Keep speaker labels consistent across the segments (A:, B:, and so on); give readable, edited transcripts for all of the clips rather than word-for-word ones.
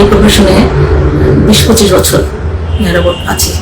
A: এই প্রফেশনে 20-25 বছর আছি।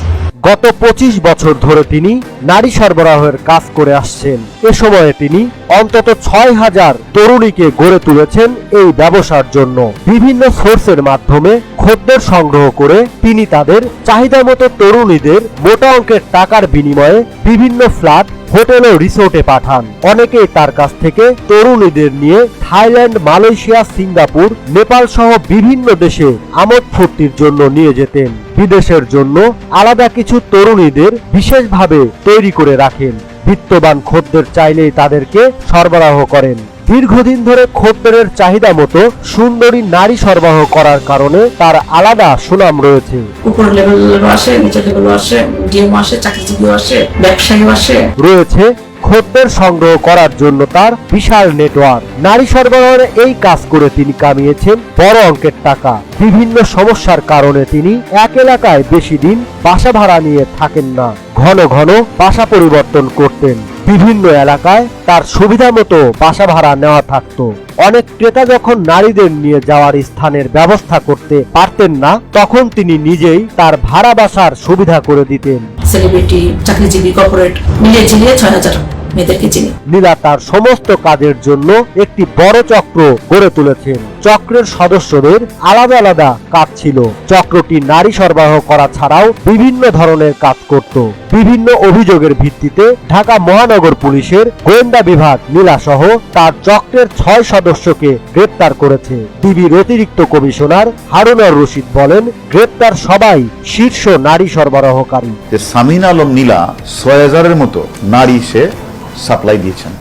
B: গত 25 বছর ধরে তিনি নারী সরবরাহের কাজ করে আসছেন। এ সময়ে তিনি অন্তত 6000 তরুণীকে গড়ে তুলেছেন এই ব্যবসার জন্য। বিভিন্ন সোর্সের মাধ্যমে খদ্দের সংগ্রহ করে তিনি তাদের চাহিদা মতো তরুণীদের মোটা অঙ্কের টাকার বিনিময়ে বিভিন্ন ফ্ল্যাট, হোটেল ও রিসোর্টে পাঠান। অনেকেই তার কাছ থেকে তরুণীদের নিয়ে থাইল্যান্ড, মালয়েশিয়া, সিঙ্গাপুর, নেপাল সহ বিভিন্ন দেশে আমোদ ফুর্তির জন্য নিয়ে যেতেন। বিদেশের জন্য আলাদা কিছু তরুণীদের বিশেষভাবে তৈরি করে রাখেন। বিত্তবান খদ্দের চাইলেই তাদেরকে সরবরাহ করেন। দীর্ঘদিন ধরে খদ্দেরের চাহিদা মতো সুন্দরী নারী সরবরাহ করার কারণে তার আলাদা সুনাম রয়েছে।
A: উপর লেভেলেরও আসে, নিচের লেভেলও আসে, ডিএমও আসে, চাকরিজীবীও আসে, ব্যবসায়ীও আসে।
B: রয়েছে খদ্দের সংগ্রহ করার জন্য তার বিশাল নেটওয়ার্ক। নারী সরবরাহের এই কাজ করে তিনি কামিয়েছেন বড় অঙ্কের টাকা। বিভিন্ন সমস্যার কারণে তিনি এক এলাকায় বেশি দিন বাসা ভাড়া নিয়ে থাকেন না, ঘন ঘন বাসা পরিবর্তন করতেন। বিভিন্ন এলাকায় তার সুবিধা মতো বাসা ভাড়া নেওয়া থাকতো। অনেক ক্রেতা যখন নারীদের নিয়ে যাওয়ার স্থানের ব্যবস্থা করতে পারতেন না, তখন তিনি নিজেই তার ভাড়া বাসার সুবিধা করে দিতেন।
A: সেলিব্রিটি, চাকরিজীবী, কর্পোরেট মিলিয়ে ঝিলিয়ে 6000 মেয়েদেরকে চিনি।
B: নীলা তার সমস্ত কাজের জন্য একটি বড় চক্র গড়ে তুলেছেন। চক্রের সদস্যদের আলাদা আলাদা কাজ ছিল। চক্রটি নারী সরবরাহ করা ছাড়াও বিভিন্ন ধরনের কাজ করত। বিভিন্ন অভিযোগের ভিত্তিতে ঢাকা মহানগর পুলিশের গোয়েন্দা বিভাগ নীলা সহ তার চক্রের 6 সদস্যকে গ্রেপ্তার করেছে। ডিবির অতিরিক্ত কমিশনার হারুনুর রশিদ বলেন, গ্রেপ্তার সবাই শীর্ষ নারী সরবরাহকারী।
C: সামিন আলম নীলা 6000-এর মতো নারী সে সাপ্লাই দিয়েছেন।